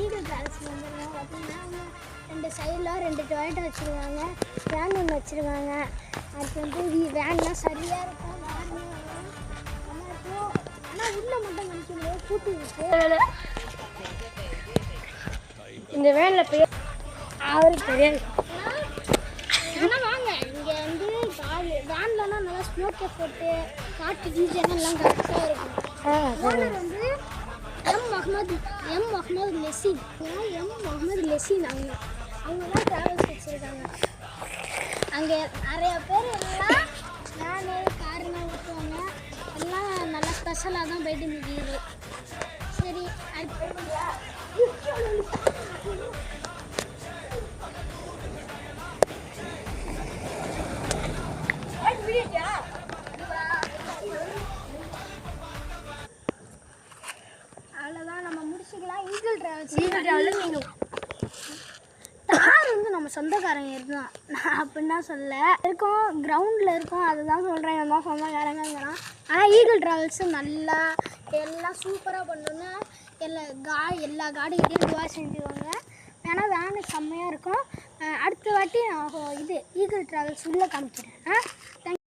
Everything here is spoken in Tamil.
ஈகிள் டிராவல்ஸ் வந்துருக்கோம். பார்த்தீங்கன்னா ரெண்டு சைடில் ரெண்டு டொயேட்டோ வச்சுருக்காங்க, வேன் ஒன்று வச்சுருக்காங்க. அதுக்கு வந்து வேன்லாம் சரியாக இருக்கும், நல்லா இருக்கும். ஆனால் உள்ளே மட்டும் நினைக்கும்போது கூட்டி இருக்கு. இந்த வேனில் போய் அவருக்கு தெரியாது. ஆனால் வாங்க இங்கே வந்து வேன்லலாம் நல்லா ஸ்மோக்கை போட்டு காட்டு டிஜெல்லாம் எல்லாம் கரெக்டாக இருக்கும். ஓனர் வந்து எம் முகமது லெசின் அவங்க தான் ட்ராவல்ஸ் வச்சுருக்காங்க. அங்கே நிறைய பேர் எல்லாம் வேனு காருலாம் ஓட்டுவாங்க. எல்லாம் நல்லா ஸ்பெஷலாக தான் போயிட்டு முடியுது. சரி அவ்வளோதான், நம்ம முடிச்சுக்கலாம். ஈகிள் டிராவல்ஸ் நீங்கள் கார் வந்து நம்ம சொந்தக்காரங்க இருக்கலாம், நான் அப்படின்னா சொல்ல இருக்கோம், கிரவுண்டில் இருக்கோம், அதுதான் சொல்கிறேன். எல்லாம் சொந்தக்காரங்கிறான். ஆனால் ஈகிள் ட்ராவல்ஸு நல்லா எல்லாம் சூப்பராக பண்ணணுன்னு எல்லா காடிகிட்டையும் துவா செஞ்சுக்கோங்க. ஏன்னா வேனு செம்மையாக இருக்கும். அடுத்த வாட்டி ஈகிள் ட்ராவல்ஸ் உள்ளே காமிக்கிறேன். தேங்க்யூ.